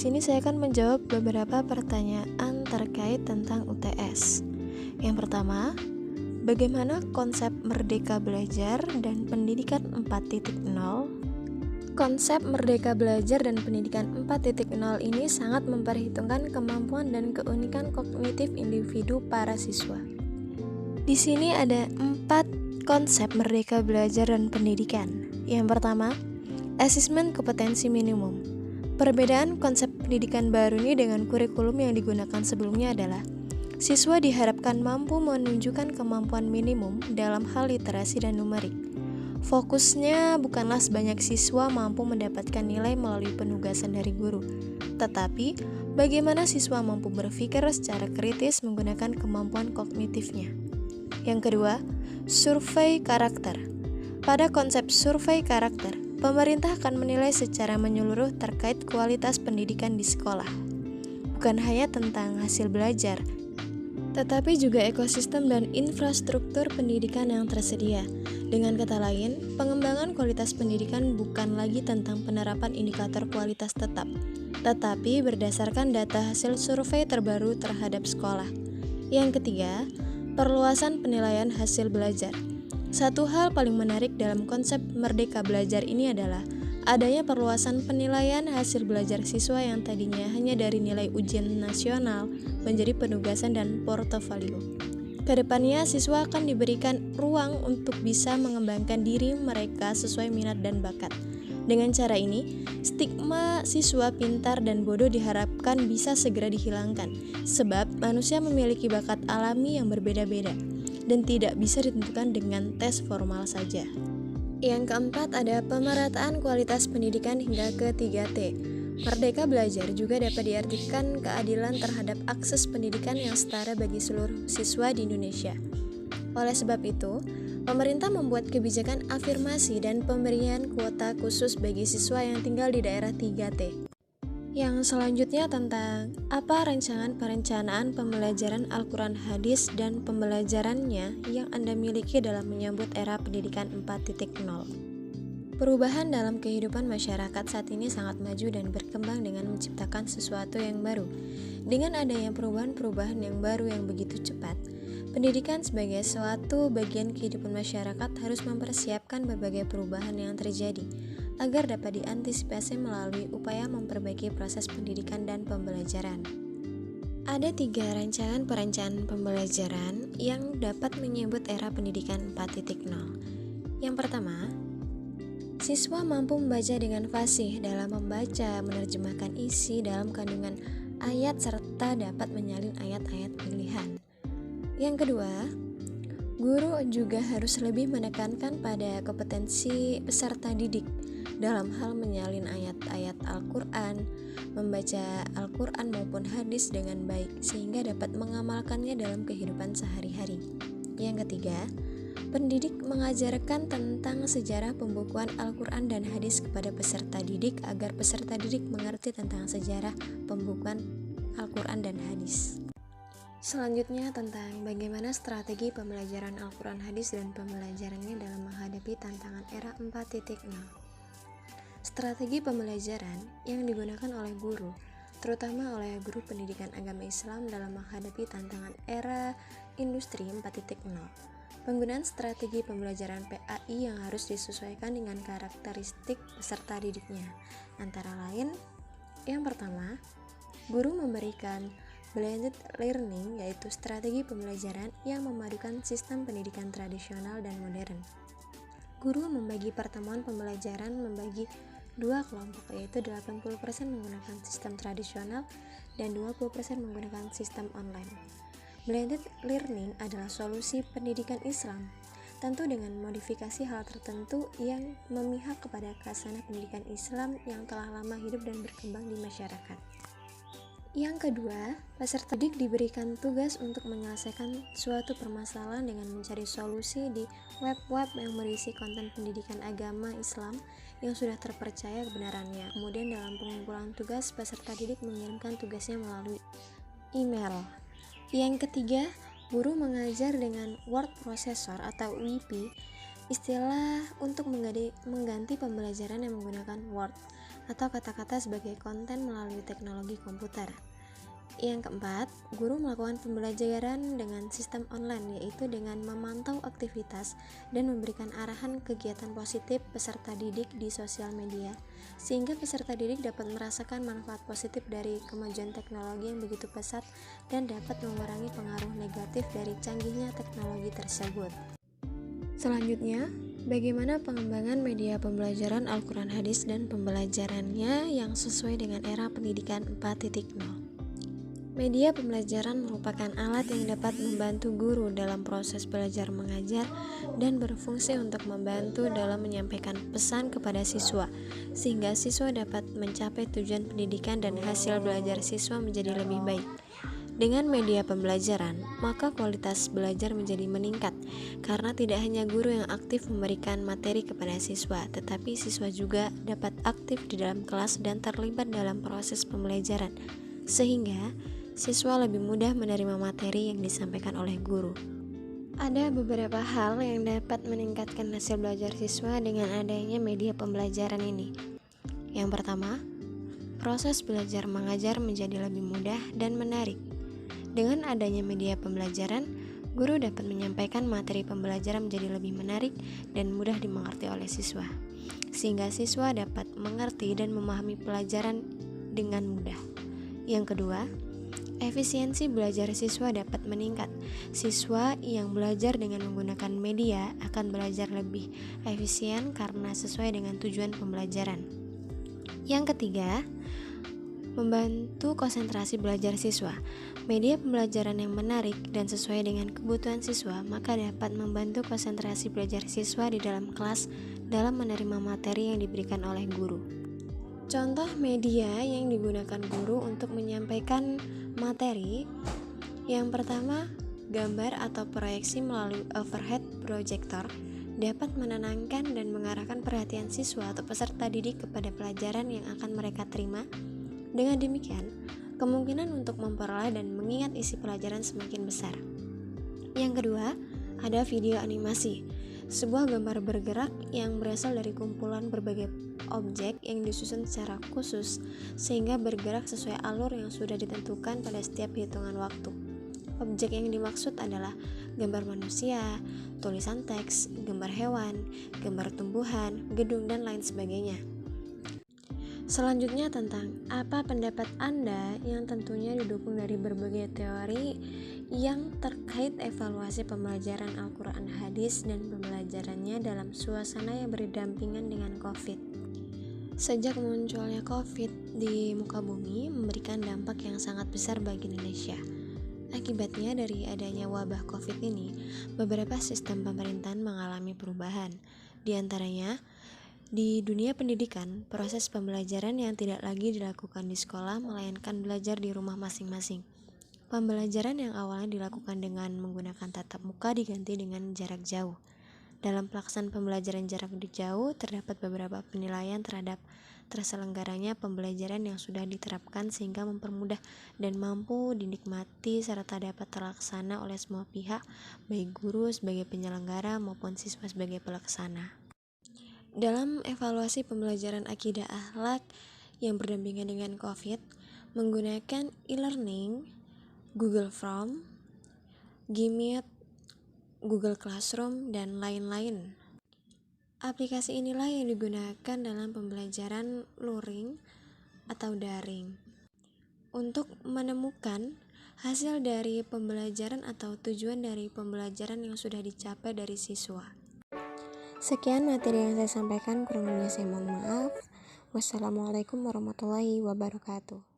sini saya akan menjawab beberapa pertanyaan terkait tentang UTS. Yang pertama, bagaimana konsep Merdeka Belajar dan Pendidikan 4.0? Konsep Merdeka Belajar dan Pendidikan 4.0 ini sangat memperhitungkan kemampuan dan keunikan kognitif individu para siswa. Di sini ada 4 konsep Merdeka Belajar dan Pendidikan. Yang pertama, asesmen kompetensi minimum. Perbedaan konsep pendidikan baru ini dengan kurikulum yang digunakan sebelumnya adalah siswa diharapkan mampu menunjukkan kemampuan minimum dalam hal literasi dan numerik. Fokusnya bukanlah sebanyak siswa mampu mendapatkan nilai melalui penugasan dari guru, tetapi bagaimana siswa mampu berpikir secara kritis menggunakan kemampuan kognitifnya. Yang kedua, survei karakter. Pada konsep survei karakter, pemerintah akan menilai secara menyeluruh terkait kualitas pendidikan di sekolah. Bukan hanya tentang hasil belajar, tetapi juga ekosistem dan infrastruktur pendidikan yang tersedia. Dengan kata lain, pengembangan kualitas pendidikan bukan lagi tentang penerapan indikator kualitas tetap, tetapi berdasarkan data hasil survei terbaru terhadap sekolah. Yang ketiga, perluasan penilaian hasil belajar. Satu hal paling menarik dalam konsep Merdeka Belajar ini adalah adanya perluasan penilaian hasil belajar siswa yang tadinya hanya dari nilai ujian nasional menjadi penugasan dan portofolio. Kedepannya, siswa akan diberikan ruang untuk bisa mengembangkan diri mereka sesuai minat dan bakat. Dengan cara ini, stigma siswa pintar dan bodoh diharapkan bisa segera dihilangkan, sebab manusia memiliki bakat alami yang berbeda-beda dan tidak bisa ditentukan dengan tes formal saja. Yang keempat ada pemerataan kualitas pendidikan hingga ke 3T. Merdeka Belajar juga dapat diartikan keadilan terhadap akses pendidikan yang setara bagi seluruh siswa di Indonesia. Oleh sebab itu, pemerintah membuat kebijakan afirmasi dan pemberian kuota khusus bagi siswa yang tinggal di daerah 3T. Yang selanjutnya tentang apa rancangan perencanaan pembelajaran Al-Quran Hadis dan pembelajarannya yang Anda miliki dalam menyambut era pendidikan 4.0. Perubahan dalam kehidupan masyarakat saat ini sangat maju dan berkembang dengan menciptakan sesuatu yang baru. Dengan adanya perubahan-perubahan yang baru yang begitu cepat, pendidikan sebagai suatu bagian kehidupan masyarakat harus mempersiapkan berbagai perubahan yang terjadi agar dapat diantisipasi melalui upaya memperbaiki proses pendidikan dan pembelajaran. Ada 3 rancangan perencanaan pembelajaran yang dapat menyambut era pendidikan 4.0. Yang pertama, siswa mampu membaca dengan fasih dalam membaca, menerjemahkan isi dalam kandungan ayat serta dapat menyalin ayat-ayat pilihan. Yang kedua, guru juga harus lebih menekankan pada kompetensi peserta didik dalam hal menyalin ayat-ayat Al-Quran, membaca Al-Quran maupun hadis dengan baik sehingga dapat mengamalkannya dalam kehidupan sehari-hari. Yang ketiga, pendidik mengajarkan tentang sejarah pembukuan Al-Quran dan hadis kepada peserta didik agar peserta didik mengerti tentang sejarah pembukuan Al-Quran dan hadis. Selanjutnya tentang bagaimana strategi pembelajaran Al-Quran hadis dan pembelajarannya dalam menghadapi tantangan era 4.0. Strategi pembelajaran yang digunakan oleh guru, terutama oleh guru pendidikan agama Islam dalam menghadapi tantangan era industri 4.0. Penggunaan strategi pembelajaran PAI yang harus disesuaikan dengan karakteristik peserta didiknya. Antara lain, yang pertama, guru memberikan blended learning, yaitu strategi pembelajaran yang memadukan sistem pendidikan tradisional dan modern. Guru membagi pertemuan pembelajaran membagi 2 kelompok, yaitu 80% menggunakan sistem tradisional dan 20% menggunakan sistem online. Blended learning adalah solusi pendidikan Islam, tentu dengan modifikasi hal tertentu yang memihak kepada khasana pendidikan Islam yang telah lama hidup dan berkembang di masyarakat. Yang kedua, peserta didik diberikan tugas untuk menyelesaikan suatu permasalahan dengan mencari solusi di web-web yang berisi konten pendidikan agama Islam yang sudah terpercaya kebenarannya. Kemudian dalam pengumpulan tugas, peserta didik mengirimkan tugasnya melalui email. Yang ketiga, guru mengajar dengan word processor atau WP, istilah untuk mengganti pembelajaran yang menggunakan Word. atau kata-kata sebagai konten melalui teknologi komputer. Yang keempat, guru melakukan pembelajaran dengan sistem online, yaitu dengan memantau aktivitas dan memberikan arahan kegiatan positif peserta didik di sosial media, sehingga peserta didik dapat merasakan manfaat positif dari kemajuan teknologi yang begitu pesat dan dapat mengurangi pengaruh negatif dari canggihnya teknologi tersebut. Selanjutnya, bagaimana pengembangan media pembelajaran Al-Quran Hadis dan pembelajarannya yang sesuai dengan era pendidikan 4.0. Media pembelajaran merupakan alat yang dapat membantu guru dalam proses belajar mengajar dan berfungsi untuk membantu dalam menyampaikan pesan kepada siswa, sehingga siswa dapat mencapai tujuan pendidikan dan hasil belajar siswa menjadi lebih baik. Dengan media pembelajaran, maka kualitas belajar menjadi meningkat, karena tidak hanya guru yang aktif memberikan materi kepada siswa, tetapi siswa juga dapat aktif di dalam kelas dan terlibat dalam proses pembelajaran, sehingga siswa lebih mudah menerima materi yang disampaikan oleh guru. Ada beberapa hal yang dapat meningkatkan hasil belajar siswa dengan adanya media pembelajaran ini. Yang pertama, proses belajar mengajar menjadi lebih mudah dan menarik. Dengan adanya media pembelajaran, guru dapat menyampaikan materi pembelajaran menjadi lebih menarik dan mudah dimengerti oleh siswa, sehingga siswa dapat mengerti dan memahami pelajaran dengan mudah. Yang kedua, efisiensi belajar siswa dapat meningkat. Siswa yang belajar dengan menggunakan media akan belajar lebih efisien karena sesuai dengan tujuan pembelajaran. Yang ketiga, membantu konsentrasi belajar siswa. Media pembelajaran yang menarik dan sesuai dengan kebutuhan siswa, maka dapat membantu konsentrasi belajar siswa di dalam kelas dalam menerima materi yang diberikan oleh guru. Contoh media yang digunakan guru untuk menyampaikan materi. Yang pertama, gambar atau proyeksi melalui overhead projector dapat menenangkan dan mengarahkan perhatian siswa atau peserta didik kepada pelajaran yang akan mereka terima. Dengan demikian, kemungkinan untuk memperoleh dan mengingat isi pelajaran semakin besar. Yang kedua, ada video animasi, sebuah gambar bergerak yang berasal dari kumpulan berbagai objek yang disusun secara khusus sehingga bergerak sesuai alur yang sudah ditentukan pada setiap hitungan waktu. Objek yang dimaksud adalah gambar manusia, tulisan teks, gambar hewan, gambar tumbuhan, gedung, dan lain sebagainya. Selanjutnya tentang apa pendapat Anda yang tentunya didukung dari berbagai teori yang terkait evaluasi pembelajaran Al-Quran Hadis dan pembelajarannya dalam suasana yang berdampingan dengan COVID. Sejak munculnya COVID di muka bumi memberikan dampak yang sangat besar bagi Indonesia. Akibatnya dari adanya wabah COVID ini, beberapa sistem pemerintahan mengalami perubahan. Di antaranya, di dunia pendidikan, proses pembelajaran yang tidak lagi dilakukan di sekolah melainkan belajar di rumah masing-masing. Pembelajaran yang awalnya dilakukan dengan menggunakan tatap muka diganti dengan jarak jauh. Dalam pelaksanaan pembelajaran jarak jauh, terdapat beberapa penilaian terhadap terselenggaranya pembelajaran yang sudah diterapkan sehingga mempermudah dan mampu dinikmati serta dapat terlaksana oleh semua pihak, baik guru sebagai penyelenggara maupun siswa sebagai pelaksana. Dalam evaluasi pembelajaran akidah akhlak yang berdampingan dengan COVID, menggunakan e-learning, Google Form, Gmeet, Google Classroom, dan lain-lain. Aplikasi inilah yang digunakan dalam pembelajaran luring atau daring untuk menemukan hasil dari pembelajaran atau tujuan dari pembelajaran yang sudah dicapai dari siswa. Sekian materi yang saya sampaikan, kurang lebihnya saya mohon maaf. Wassalamualaikum warahmatullahi wabarakatuh.